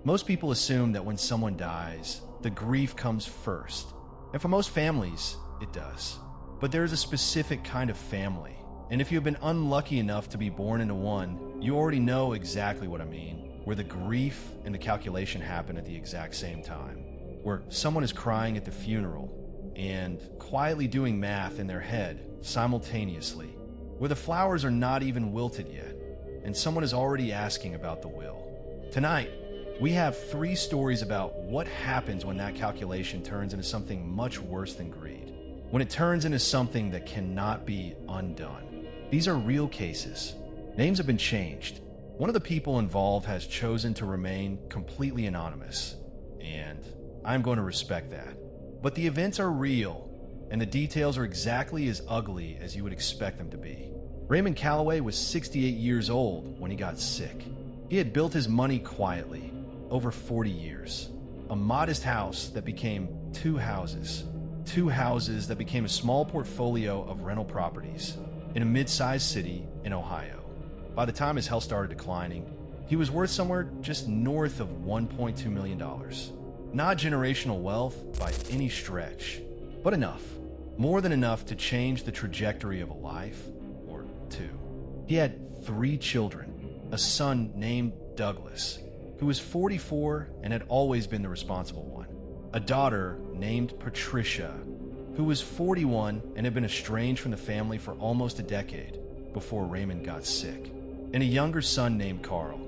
Most people assume that when someone dies, the grief comes first. And for most families, it does. But there is a specific kind of family. And if you have been unlucky enough to be born into one, you already know exactly what I mean, where the grief and the calculation happen at the exact same time. Where someone is crying at the funeral and quietly doing math in their head simultaneously. Where the flowers are not even wilted yet, and someone is already asking about the will. Tonight, we have 3 stories about what happens when that calculation turns into something much worse than greed. When it turns into something that cannot be undone. These are real cases. Names have been changed. One of the people involved has chosen to remain completely anonymous, and I'm going to respect that. But the events are real, and the details are exactly as ugly as you would expect them to be. Raymond Calloway was 68 years old when he got sick. He had built his money quietly, over 40 years. A modest house that became 2 houses. 2 houses that became a small portfolio of rental properties in a mid-sized city in Ohio. By the time his health started declining, he was worth somewhere just north of $1.2 million. Not generational wealth by any stretch, but enough. More than enough to change the trajectory of a life, or 2. He had 3 children, a son named Douglas, who was 44 and had always been the responsible one. A daughter named Patricia, who was 41 and had been estranged from the family for almost a decade before Raymond got sick. And a younger son named Carl,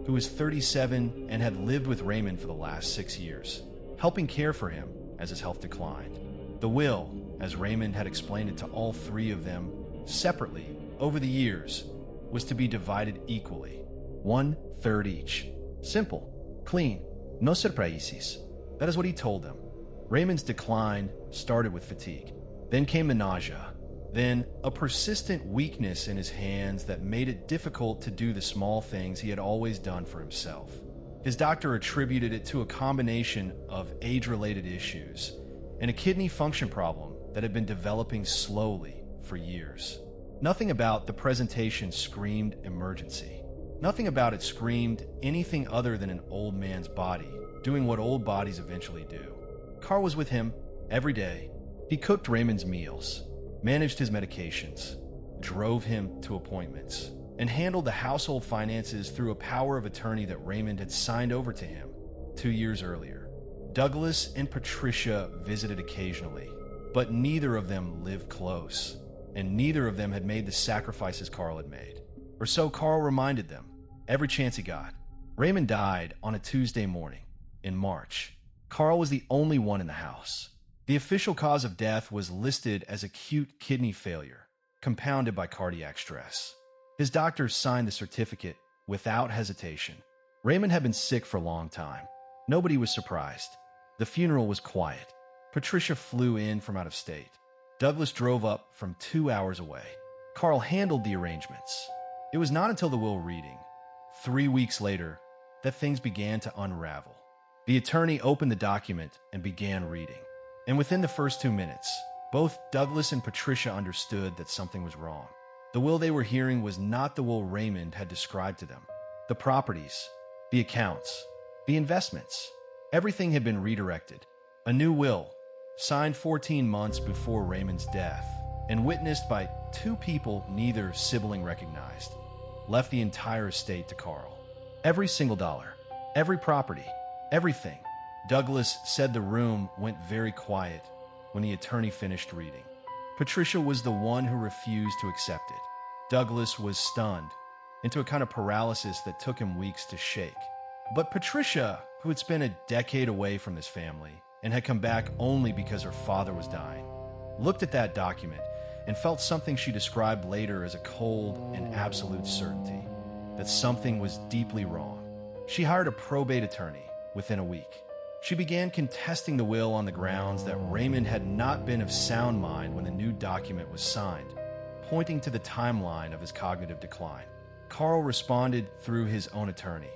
who was 37 and had lived with Raymond for the last 6 years, helping care for him as his health declined. The will, as Raymond had explained it to all 3 of them separately over the years, was to be divided equally, 1/3 each. Simple, clean, no surprises. That is what he told them. Raymond's decline started with fatigue. Then came the nausea. Then a persistent weakness in his hands that made it difficult to do the small things he had always done for himself. His doctor attributed it to a combination of age-related issues and a kidney function problem that had been developing slowly for years. Nothing about the presentation screamed emergency. Nothing about it screamed anything other than an old man's body doing what old bodies eventually do. Carl was with him every day. He cooked Raymond's meals, managed his medications, drove him to appointments, and handled the household finances through a power of attorney that Raymond had signed over to him 2 years earlier. Douglas and Patricia visited occasionally, but neither of them lived close, and neither of them had made the sacrifices Carl had made. Or so Carl reminded them, every chance he got. Raymond died on a Tuesday morning in March. Carl was the only one in the house. The official cause of death was listed as acute kidney failure, compounded by cardiac stress. His doctors signed the certificate without hesitation. Raymond had been sick for a long time. Nobody was surprised. The funeral was quiet. Patricia flew in from out of state. Douglas drove up from 2 hours away. Carl handled the arrangements. It was not until the will reading, 3 weeks later, that things began to unravel. The attorney opened the document and began reading. And within the first 2 minutes, both Douglas and Patricia understood that something was wrong. The will they were hearing was not the will Raymond had described to them. The properties, the accounts, the investments, everything had been redirected. A new will, signed 14 months before Raymond's death, and witnessed by 2 people neither sibling recognized, left the entire estate to Carl. Every single dollar, every property, everything. Douglas said the room went very quiet when the attorney finished reading. Patricia was the one who refused to accept it. Douglas was stunned into a kind of paralysis that took him weeks to shake. But Patricia, who had spent a decade away from this family and had come back only because her father was dying, looked at that document and felt something she described later as a cold and absolute certainty that something was deeply wrong. She hired a probate attorney within a week. She began contesting the will on the grounds that Raymond had not been of sound mind when the new document was signed, pointing to the timeline of his cognitive decline. Carl responded through his own attorney,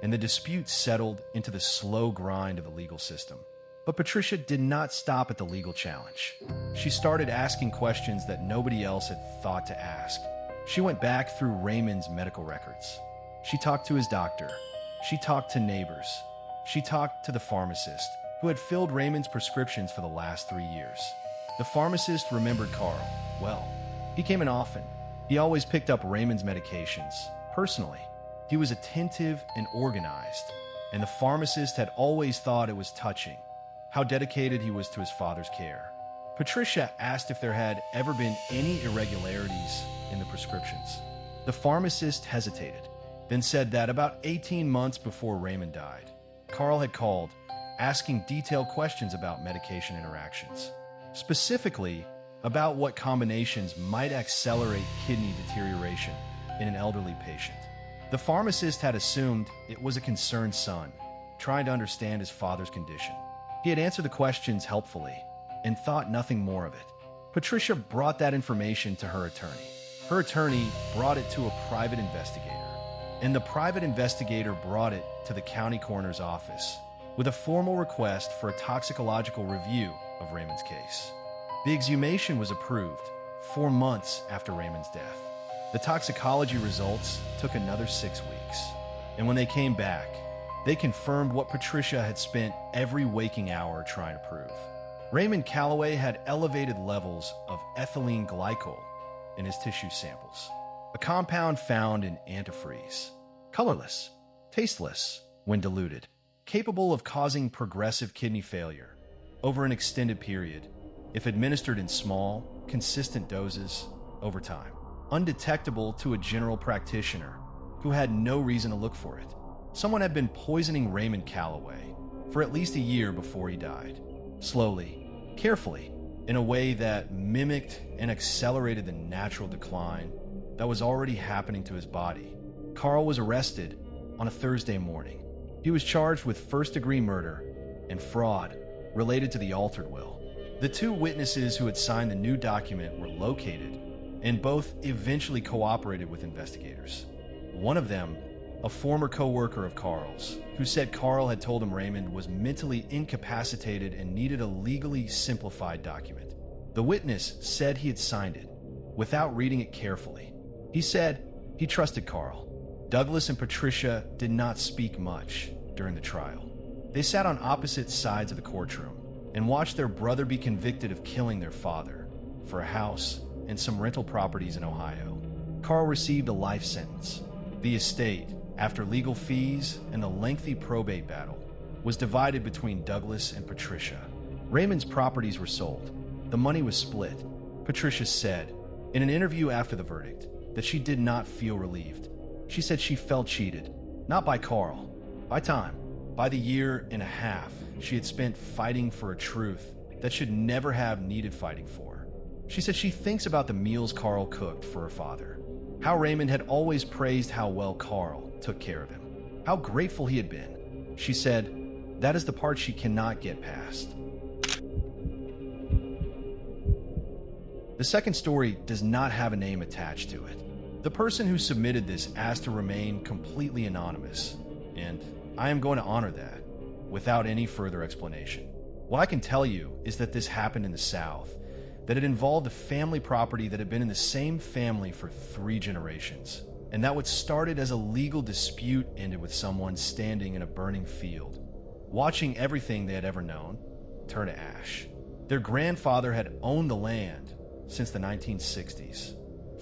and the dispute settled into the slow grind of the legal system. But Patricia did not stop at the legal challenge. She started asking questions that nobody else had thought to ask. She went back through Raymond's medical records. She talked to his doctor. She talked to neighbors. She talked to the pharmacist, who had filled Raymond's prescriptions for the last 3 years. The pharmacist remembered Carl well. He came in often. He always picked up Raymond's medications, personally. He was attentive and organized, and the pharmacist had always thought it was touching how dedicated he was to his father's care. Patricia asked if there had ever been any irregularities in the prescriptions. The pharmacist hesitated, then said that about 18 months before Raymond died, Carl had called, asking detailed questions about medication interactions, specifically about what combinations might accelerate kidney deterioration in an elderly patient. The pharmacist had assumed it was a concerned son, trying to understand his father's condition. He had answered the questions helpfully and thought nothing more of it. Patricia brought that information to her attorney. Her attorney brought it to a private investigator, and the private investigator brought it to the county coroner's office with a formal request for a toxicological review of Raymond's case. The exhumation was approved 4 months after Raymond's death. The toxicology results took another 6 weeks, and when they came back, they confirmed what Patricia had spent every waking hour trying to prove. Raymond Calloway had elevated levels of ethylene glycol in his tissue samples, a compound found in antifreeze, colorless, tasteless when diluted, capable of causing progressive kidney failure over an extended period if administered in small, consistent doses over time, undetectable to a general practitioner who had no reason to look for it. Someone had been poisoning Raymond Calloway for at least a year before he died, slowly, carefully, in a way that mimicked and accelerated the natural decline that was already happening to his body. Carl was arrested on a Thursday morning. He was charged with first-degree murder and fraud related to the altered will. The 2 witnesses who had signed the new document were located, and both eventually cooperated with investigators. One of them, a former co-worker of Carl's, who said Carl had told him Raymond was mentally incapacitated and needed a legally simplified document. The witness said he had signed it without reading it carefully. He said he trusted Carl. Douglas and Patricia did not speak much during the trial. They sat on opposite sides of the courtroom and watched their brother be convicted of killing their father for a house and some rental properties in Ohio. Carl received a life sentence. The estate, after legal fees and the lengthy probate battle, was divided between Douglas and Patricia. Raymond's properties were sold. The money was split. Patricia said, in an interview after the verdict, that she did not feel relieved. She said she felt cheated, not by Carl, by time, by the year and a half she had spent fighting for a truth that should never have needed fighting for. She said she thinks about the meals Carl cooked for her father, how Raymond had always praised how well Carl took care of him, how grateful he had been. She said that is the part she cannot get past. The second story does not have a name attached to it. The person who submitted this asked to remain completely anonymous, and I am going to honor that without any further explanation. What I can tell you is that this happened in the South, that it involved a family property that had been in the same family for 3 generations, and that what started as a legal dispute ended with someone standing in a burning field, watching everything they had ever known turn to ash. Their grandfather had owned the land since the 1960s.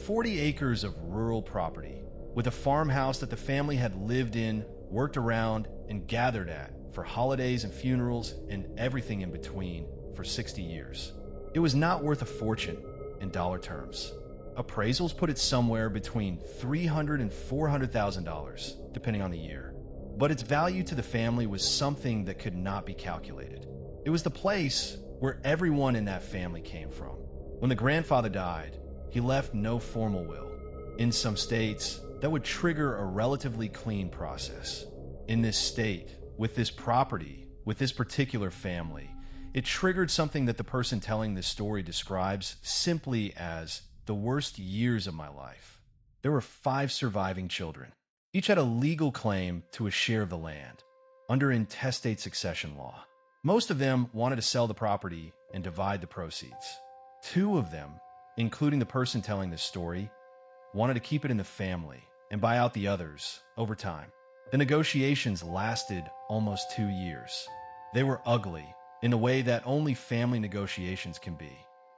40 acres of rural property, with a farmhouse that the family had lived in, worked around, and gathered at for holidays and funerals and everything in between for 60 years. It was not worth a fortune in dollar terms. Appraisals put it somewhere between $300,000 and $400,000, depending on the year. But its value to the family was something that could not be calculated. It was the place where everyone in that family came from. When the grandfather died, he left no formal will. In some states, that would trigger a relatively clean process. In this state, with this property, with this particular family, it triggered something that the person telling this story describes simply as the worst years of my life. There were 5 surviving children. Each had a legal claim to a share of the land under intestate succession law. Most of them wanted to sell the property and divide the proceeds. 2 of them, including the person telling this story, wanted to keep it in the family and buy out the others over time. The negotiations lasted almost 2 years. They were ugly in a way that only family negotiations can be.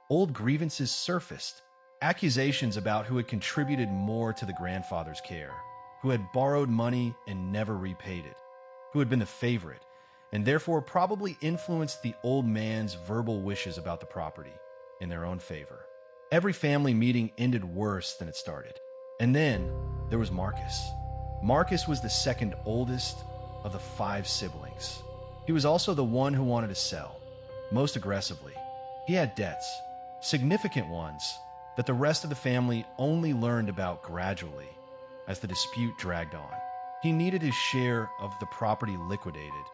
Old grievances surfaced, accusations about who had contributed more to the grandfather's care, who had borrowed money and never repaid it, who had been the favorite, and therefore probably influenced the old man's verbal wishes about the property in their own favor. Every family meeting ended worse than it started. And then there was Marcus. Marcus was the second oldest of the 5 siblings. He was also the one who wanted to sell, most aggressively. He had debts, significant ones, that the rest of the family only learned about gradually as the dispute dragged on. He needed his share of the property liquidated,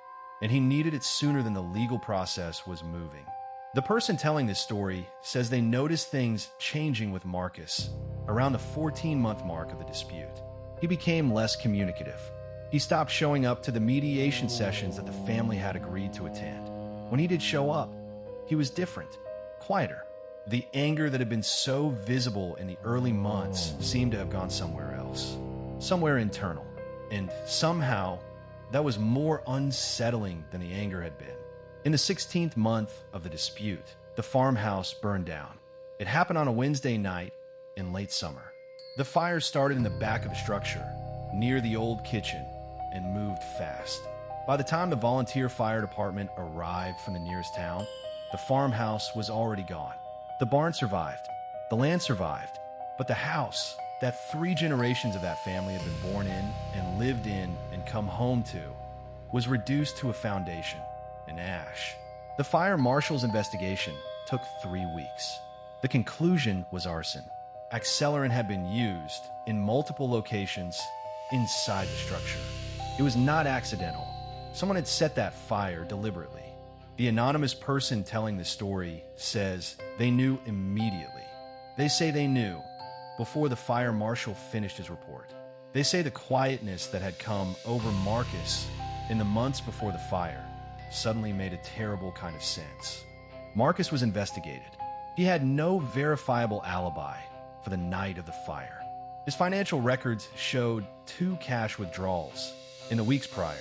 and he needed it sooner than the legal process was moving. The person telling this story says they noticed things changing with Marcus around the 14-month mark of the dispute. He became less communicative. He stopped showing up to the mediation sessions that the family had agreed to attend. When he did show up, he was different, quieter. The anger that had been so visible in the early months seemed to have gone somewhere else, somewhere internal, and somehow that was more unsettling than the anger had been. In the 16th month of the dispute, the farmhouse burned down. It happened on a Wednesday night in late summer. The fire started in the back of the structure, near the old kitchen, and moved fast. By the time the volunteer fire department arrived from the nearest town, the farmhouse was already gone. The barn survived, the land survived, but the house that 3 generations of that family had been born in and lived in and come home to was reduced to a foundation, an ash. The fire marshal's investigation took 3 weeks. The conclusion was arson. Accelerant had been used in multiple locations inside the structure. It was not accidental. Someone had set that fire deliberately. The anonymous person telling the story says they knew immediately. They say they knew before the fire marshal finished his report. They say the quietness that had come over Marcus in the months before the fire suddenly made a terrible kind of sense. Marcus was investigated. He had no verifiable alibi for the night of the fire. His financial records showed 2 cash withdrawals in the weeks prior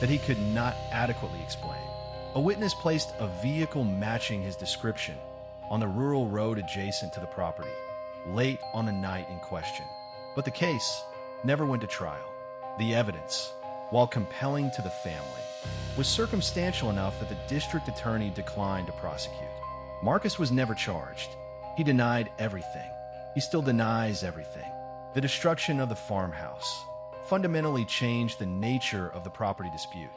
that he could not adequately explain. A witness placed a vehicle matching his description on the rural road adjacent to the property late on the night in question. But the case never went to trial. The evidence, while compelling to the family, was circumstantial enough that the district attorney declined to prosecute. Marcus was never charged. He denied everything. He still denies everything. The destruction of the farmhouse fundamentally changed the nature of the property dispute.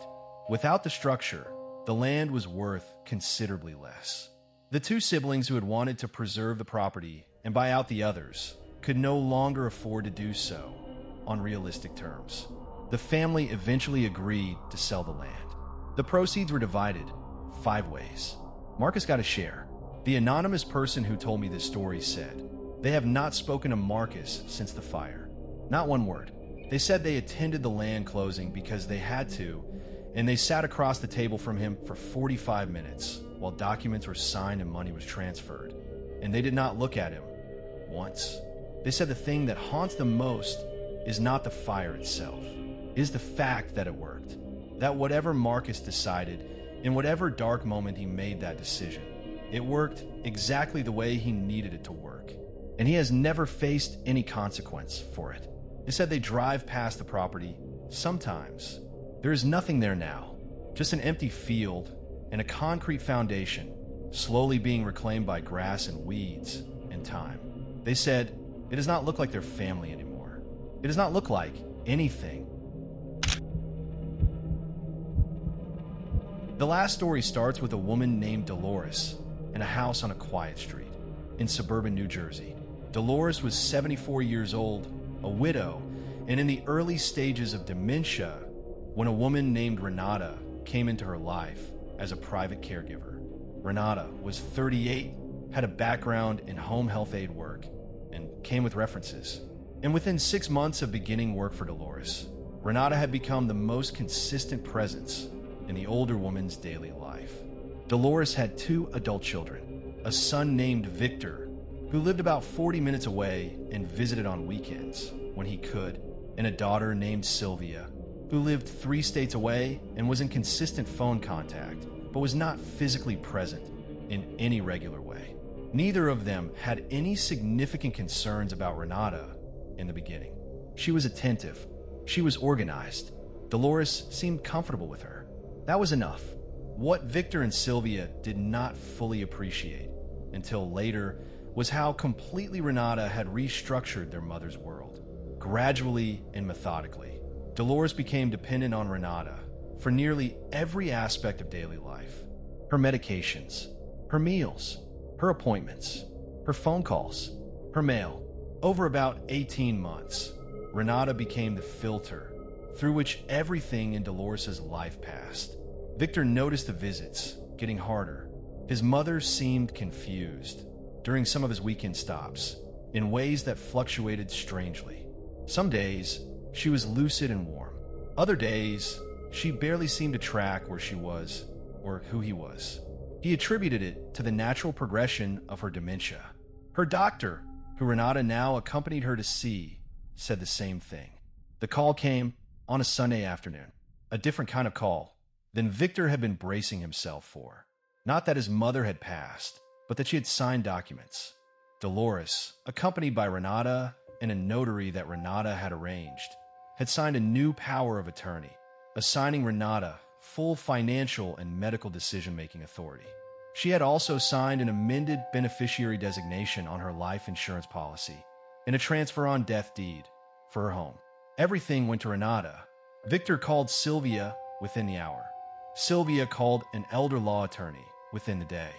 Without the structure, the land was worth considerably less. The 2 siblings who had wanted to preserve the property and buy out the others could no longer afford to do so on realistic terms. The family eventually agreed to sell the land. The proceeds were divided 5 ways. Marcus got a share. The anonymous person who told me this story said they have not spoken to Marcus since the fire. Not one word. They said they attended the land closing because they had to, and they sat across the table from him for 45 minutes while documents were signed and money was transferred. And they did not look at him once. They said the thing that haunts them most is not the fire itself, is the fact that it worked. That whatever Marcus decided, in whatever dark moment he made that decision, it worked exactly the way he needed it to work. And he has never faced any consequence for it. They said they drive past the property sometimes. There is nothing there now, just an empty field and a concrete foundation slowly being reclaimed by grass and weeds and time. They said it does not look like their family anymore. It does not look like anything. The last story starts with a woman named Dolores in a house on a quiet street in suburban New Jersey. Dolores was 74 years old, a widow, and in the early stages of dementia when a woman named Renata came into her life as a private caregiver. Renata was 38, had a background in home health aid work, and came with references. And within 6 months of beginning work for Dolores, Renata had become the most consistent presence in the older woman's daily life. Dolores had 2 adult children, a son named Victor, who lived about 40 minutes away and visited on weekends when he could, and a daughter named Sylvia, who lived 3 states away and was in consistent phone contact, but was not physically present in any regular way. Neither of them had any significant concerns about Renata in the beginning. She was attentive. She was organized. Dolores seemed comfortable with her. That was enough. What Victor and Sylvia did not fully appreciate until later was how completely Renata had restructured their mother's world. Gradually and methodically, Dolores became dependent on Renata for nearly every aspect of daily life. Her medications, her meals, her appointments, her phone calls, her mail. Over about 18 months, Renata became the filter through which everything in Dolores' life passed. Victor noticed the visits getting harder. His mother seemed confused during some of his weekend stops in ways that fluctuated strangely. Some days, she was lucid and warm. Other days, she barely seemed to track where she was or who he was. He attributed it to the natural progression of her dementia. Her doctor, who Renata now accompanied her to see, said the same thing. The call came on a Sunday afternoon, a different kind of call than Victor had been bracing himself for. Not that his mother had passed, but that she had signed documents. Dolores, accompanied by Renata and a notary that Renata had arranged, had signed a new power of attorney, assigning Renata full financial and medical decision-making authority. She had also signed an amended beneficiary designation on her life insurance policy and a transfer on death deed for her home. Everything went to Renata. Victor called Sylvia within the hour. Sylvia called an elder law attorney within the day.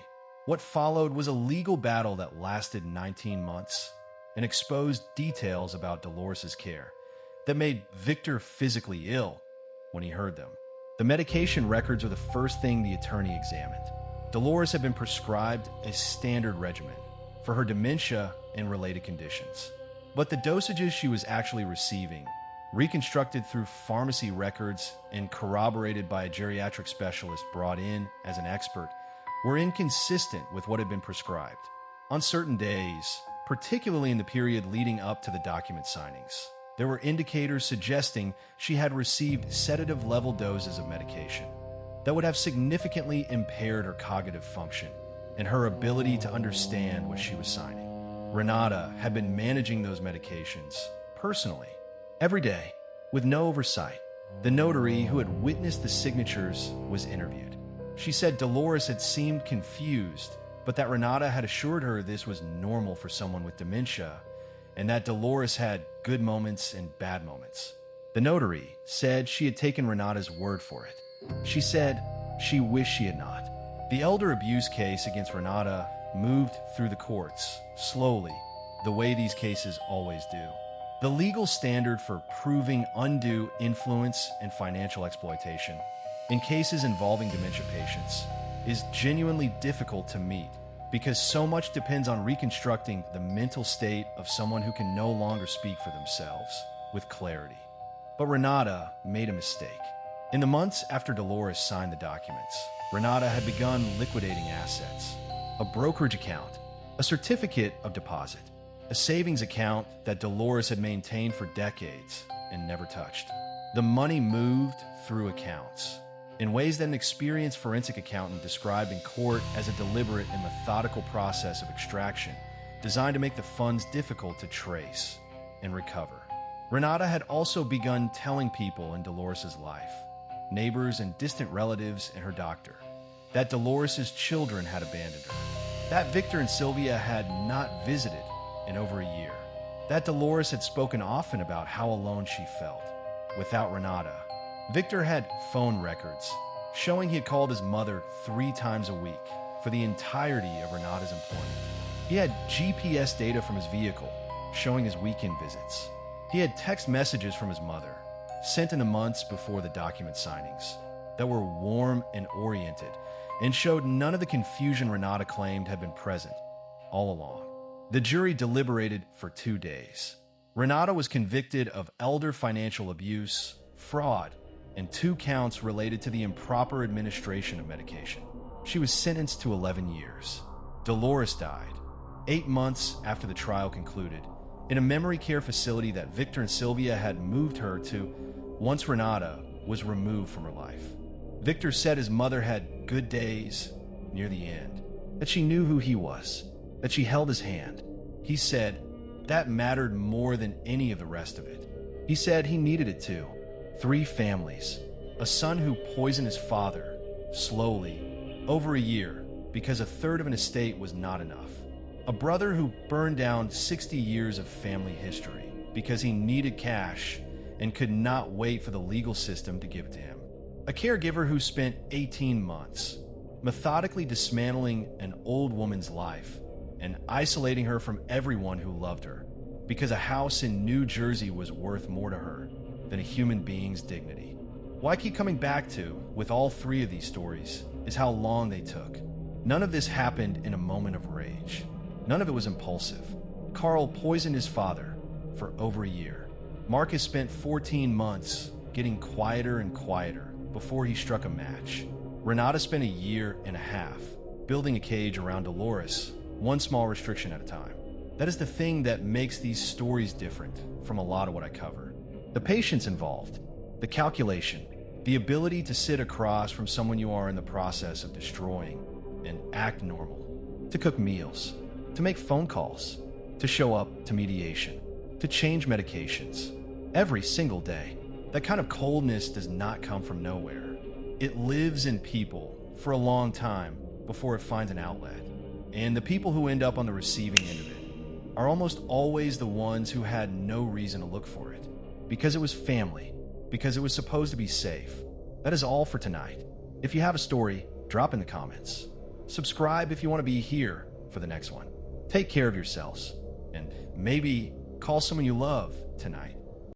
What followed was a legal battle that lasted 19 months and exposed details about Dolores' care that made Victor physically ill when he heard them. The medication records are the first thing the attorney examined. Dolores had been prescribed a standard regimen for her dementia and related conditions, but the dosages she was actually receiving, reconstructed through pharmacy records and corroborated by a geriatric specialist brought in as an expert, were inconsistent with what had been prescribed. On certain days, particularly in the period leading up to the document signings, there were indicators suggesting she had received sedative-level doses of medication that would have significantly impaired her cognitive function and her ability to understand what she was signing. Renata had been managing those medications personally, every day, with no oversight. The notary who had witnessed the signatures was interviewed. She said Dolores had seemed confused, but that Renata had assured her this was normal for someone with dementia, and that Dolores had good moments and bad moments. The notary said she had taken Renata's word for it. She said she wished she had not. The elder abuse case against Renata moved through the courts, slowly, the way these cases always do. The legal standard for proving undue influence and financial exploitation in cases involving dementia patients is genuinely difficult to meet because so much depends on reconstructing the mental state of someone who can no longer speak for themselves with clarity. But Renata made a mistake. In the months after Dolores signed the documents, Renata had begun liquidating assets: a brokerage account, a certificate of deposit, a savings account that Dolores had maintained for decades and never touched. The money moved through accounts in ways that an experienced forensic accountant described in court as a deliberate and methodical process of extraction designed to make the funds difficult to trace and recover. Renata had also begun telling people in Dolores' life, neighbors and distant relatives and her doctor, that Dolores' children had abandoned her, that Victor and Sylvia had not visited in over a year, that Dolores had spoken often about how alone she felt without Renata. Victor had phone records showing he had called his mother 3 times a week for the entirety of Renata's employment. He had GPS data from his vehicle showing his weekend visits. He had text messages from his mother, sent in the months before the document signings, that were warm and oriented and showed none of the confusion Renata claimed had been present all along. The jury deliberated for 2 days. Renata was convicted of elder financial abuse, fraud, and 2 counts related to the improper administration of medication. She was sentenced to 11 years. Dolores died 8 months after the trial concluded in a memory care facility that Victor and Sylvia had moved her to once Renata was removed from her life. Victor said his mother had good days near the end, that she knew who he was, that she held his hand. He said that mattered more than any of the rest of it. He said he needed it too. 3 families, a son who poisoned his father, slowly, over a year, because a third of an estate was not enough. A brother who burned down 60 years of family history because he needed cash and could not wait for the legal system to give it to him. A caregiver who spent 18 months methodically dismantling an old woman's life and isolating her from everyone who loved her because a house in New Jersey was worth more to her than a human being's dignity. What I keep coming back to with all 3 of these stories is how long they took. None of this happened in a moment of rage. None of it was impulsive. Carl poisoned his father for over a year. Marcus spent 14 months getting quieter and quieter before he struck a match. Renata spent a year and a half building a cage around Dolores, one small restriction at a time. That is the thing that makes these stories different from a lot of what I cover. The patience involved, the calculation, the ability to sit across from someone you are in the process of destroying and act normal, to cook meals, to make phone calls, to show up to mediation, to change medications every single day. That kind of coldness does not come from nowhere. It lives in people for a long time before it finds an outlet. And the people who end up on the receiving end of it are almost always the ones who had no reason to look for it. Because it was family. Because it was supposed to be safe. That is all for tonight. If you have a story, drop in the comments. Subscribe if you want to be here for the next one. Take care of yourselves. And maybe call someone you love tonight.